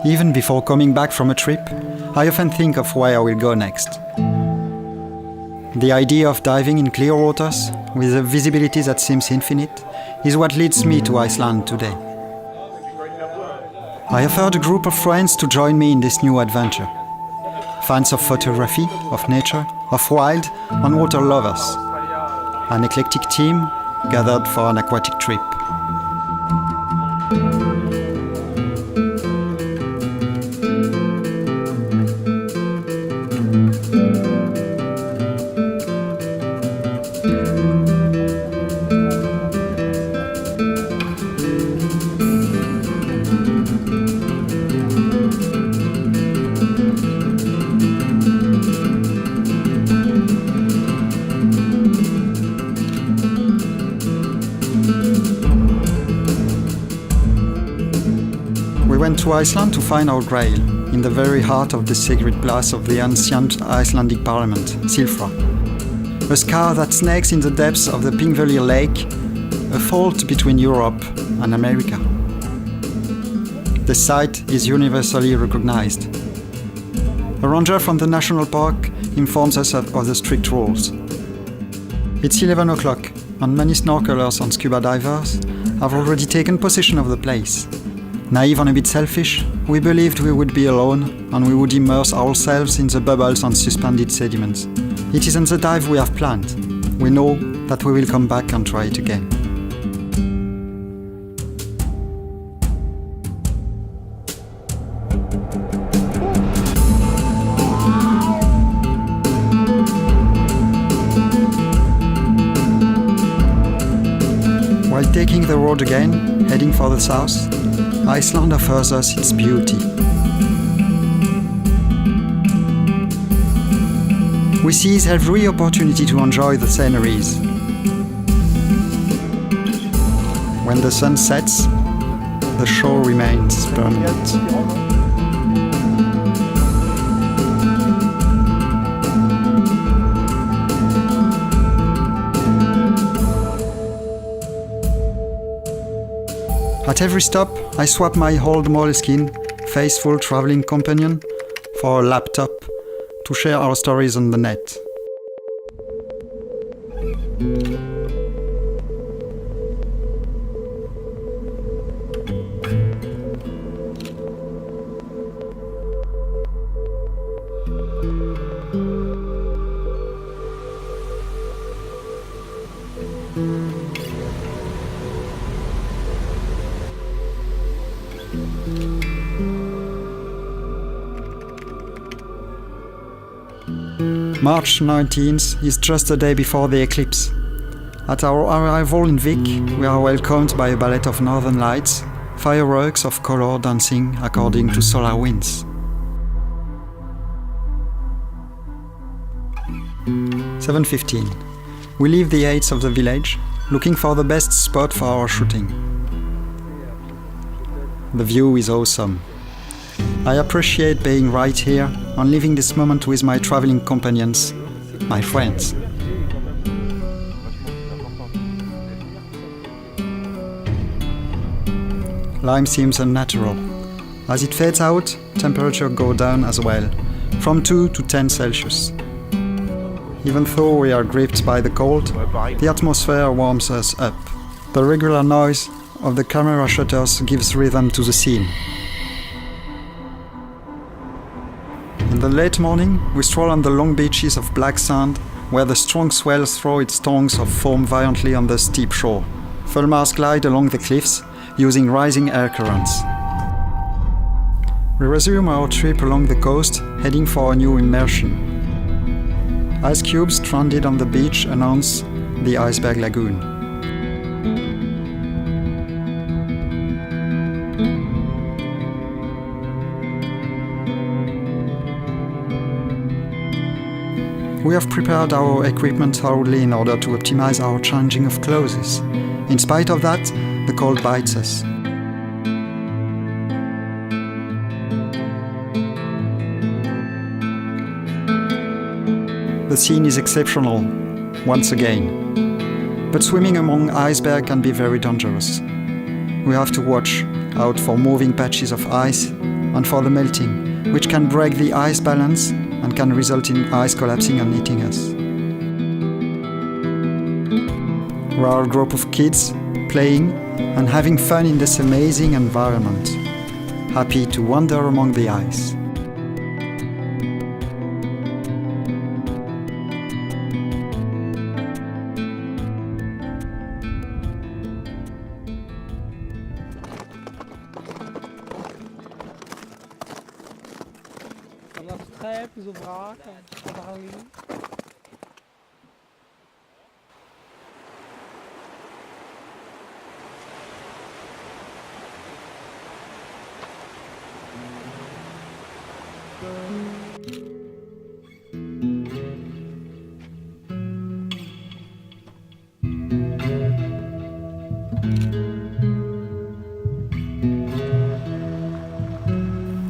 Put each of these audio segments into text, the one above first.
Even before coming back from a trip, I often think of where I will go next. The idea of diving in clear waters, with a visibility that seems infinite, is what leads me to Iceland today. I offered a group of friends to join me in this new adventure. Fans of photography, of nature, of wild and water lovers. An eclectic team gathered for an aquatic trip. We went to Iceland to find our grail, in the very heart of the sacred place of the ancient Icelandic parliament, Silfra. A scar that snakes in the depths of the Pingvellir Lake, a fault between Europe and America. The site is universally recognized. A ranger from the national park informs us of the strict rules. It's 11 o'clock, and many snorkelers and scuba divers have already taken possession of the place. Naive and a bit selfish, we believed we would be alone and we would immerse ourselves in the bubbles and suspended sediments. It isn't the dive we have planned. We know that we will come back and try it again. While taking the road again, heading for the south, Iceland offers us its beauty. We seize every opportunity to enjoy the sceneries. When the sun sets, the shore remains permanent. At every stop, I swap my old moleskin, faithful traveling companion, for a laptop to share our stories on the net. March 19th is just the day before the eclipse. At our arrival in Vik, we are welcomed by a ballet of northern lights, fireworks of color dancing according to solar winds. 7:15. We leave the heights of the village, looking for the best spot for our shooting. The view is awesome. I appreciate being right here and living this moment with my traveling companions, my friends. Lime seems unnatural. As it fades out, temperature goes down as well, from 2 to 10 Celsius. Even though we are gripped by the cold, the atmosphere warms us up. The regular noise of the camera shutters gives rhythm to the scene. In the late morning, we stroll on the long beaches of black sand, where the strong swells throw its tongues of foam violently on the steep shore. Fulmars glide along the cliffs, using rising air currents. We resume our trip along the coast, heading for a new immersion. Ice cubes stranded on the beach announce the iceberg lagoon. We have prepared our equipment thoroughly in order to optimize our changing of clothes. In spite of that, the cold bites us. The scene is exceptional, once again. But swimming among icebergs can be very dangerous. We have to watch out for moving patches of ice, and for the melting, which can break the ice balance and can result in ice collapsing and eating us. We are a group of kids playing and having fun in this amazing environment, happy to wander among the ice. Zo braak en verhangen.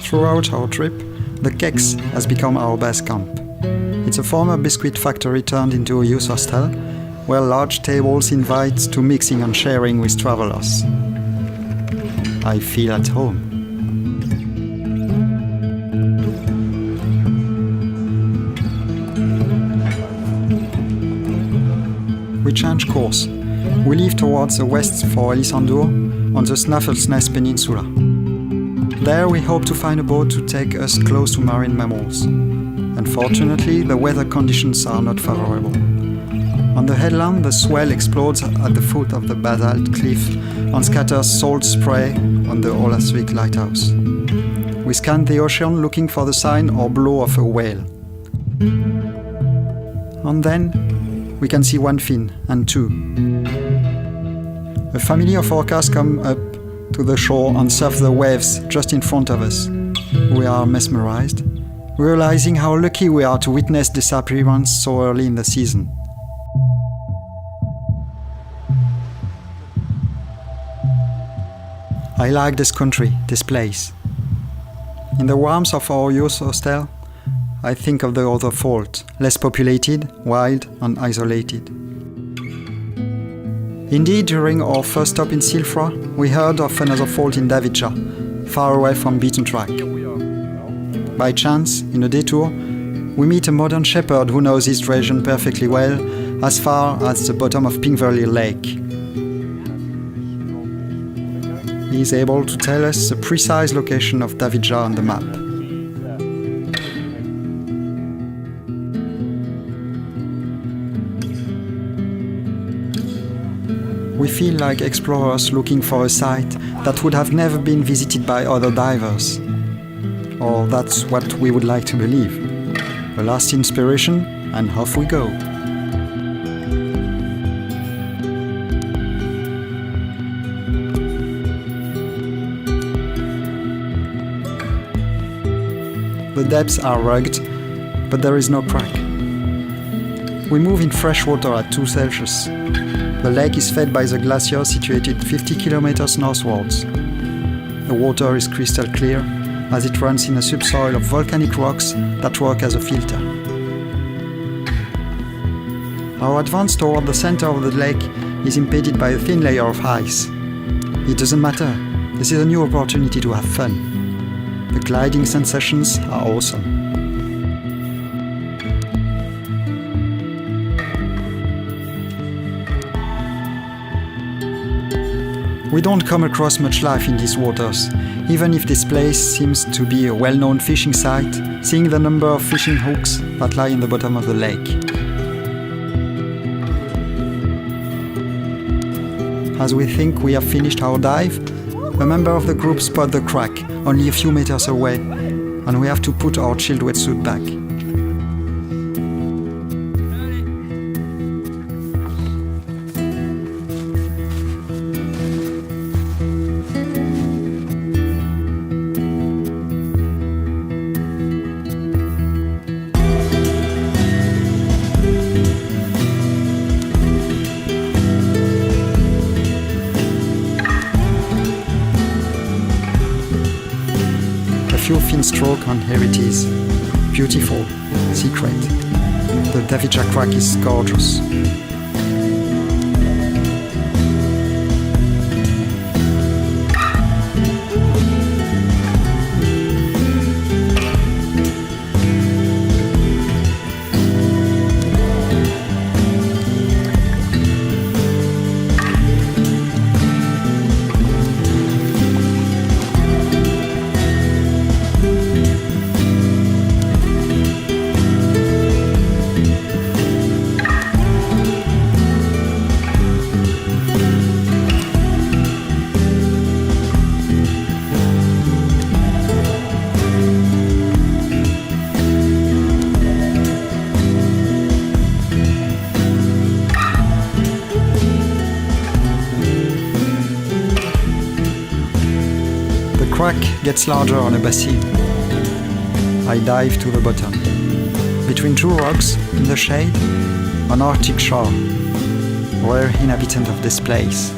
Throughout our trip, the Kex has become our base camp. It's a former biscuit factory turned into a youth hostel, where large tables invite to mixing and sharing with travelers. I feel at home. We change course. We leave towards the west for Elisandur on the Snafflesness Peninsula. There we hope to find a boat to take us close to marine mammals. Unfortunately, the weather conditions are not favorable. On the headland, the swell explodes at the foot of the basalt cliff and scatters salt spray on the Olasvik lighthouse. We scan the ocean looking for the sign or blow of a whale. And then we can see one fin and two. A family of orcas come up to the shore and surf the waves just in front of us. We are mesmerized, realizing how lucky we are to witness this appearance so early in the season. I like this country, this place. In the warmth of our youth hostel, I think of the other fault, less populated, wild and isolated. Indeed, during our first stop in Silfra, we heard of another fault in Davija, far away from beaten track. By chance, in a detour, we meet a modern shepherd who knows this region perfectly well, as far as the bottom of Pingverley Lake. He is able to tell us the precise location of Davija on the map. We feel like explorers looking for a site that would have never been visited by other divers. Or that's what we would like to believe. A last inspiration, and off we go. The depths are rugged, but there is no crack. We move in fresh water at 2 Celsius. The lake is fed by the glaciers situated 50 kilometers northwards. The water is crystal clear as it runs in a subsoil of volcanic rocks that work as a filter. Our advance toward the center of the lake is impeded by a thin layer of ice. It doesn't matter. This is a new opportunity to have fun. The gliding sensations are awesome. We don't come across much life in these waters. Even if this place seems to be a well-known fishing site, seeing the number of fishing hooks that lie in the bottom of the lake. As we think we have finished our dive, a member of the group spots the crack only a few meters away, and we have to put our chilled wetsuit back. Few fin stroke and here it is. Beautiful, secret. The Davija crack is gorgeous. gets larger on a basin. I dive to the bottom. Between two rocks, in the shade, an Arctic shore, rare inhabitant of this place.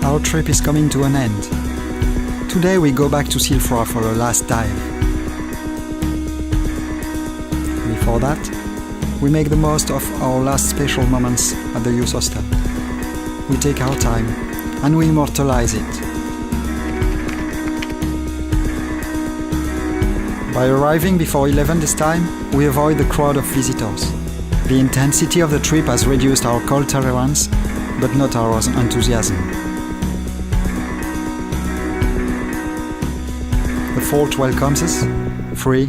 Our trip is coming to an end. Today we go back to Silfra for a last dive. Before that, we make the most of our last special moments at the youth hostel. We take our time and we immortalize it. By arriving before 11 this time, we avoid the crowd of visitors. The intensity of the trip has reduced our cold tolerance, but not our enthusiasm. The fort welcomes us, free,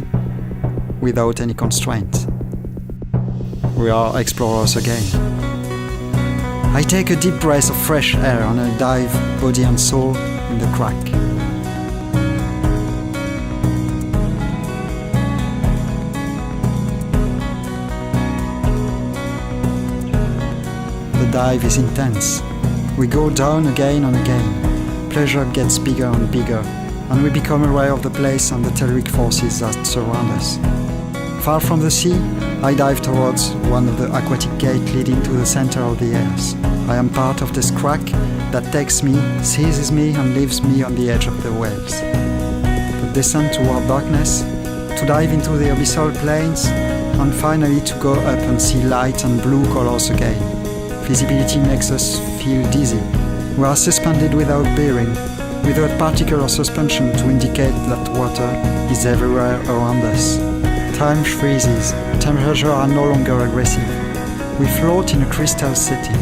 without any constraint. We are explorers again. I take a deep breath of fresh air and I dive, body and soul, in the crack. The dive is intense. We go down again and again. Pleasure gets bigger and bigger, and we become aware of the place and the telluric forces that surround us. Far from the sea, I dive towards one of the aquatic gates leading to the center of the earth. I am part of this crack that takes me, seizes me and leaves me on the edge of the waves. To descend toward darkness, to dive into the abyssal plains, and finally to go up and see light and blue colors again. Visibility makes us feel dizzy. We are suspended without bearing, without particular suspension to indicate that water is everywhere around us. Time freezes, temperatures are no longer aggressive. We float in a crystal city.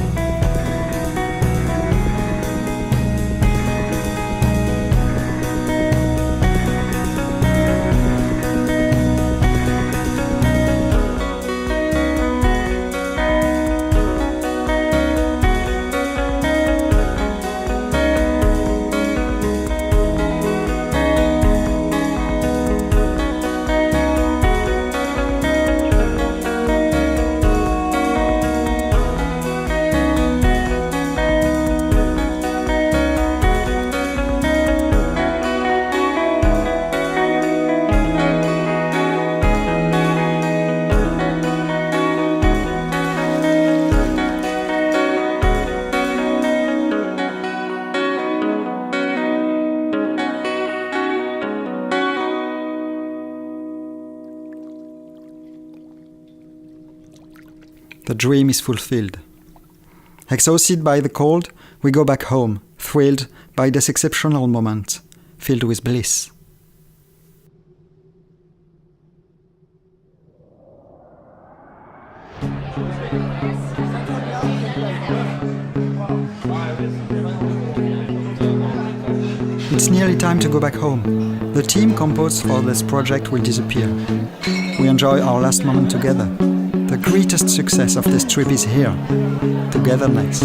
The dream is fulfilled. Exhausted by the cold, we go back home, thrilled by this exceptional moment, filled with bliss. It's nearly time to go back home. The team composed for this project will disappear. We enjoy our last moment together. The greatest success of this trip is here, togetherness.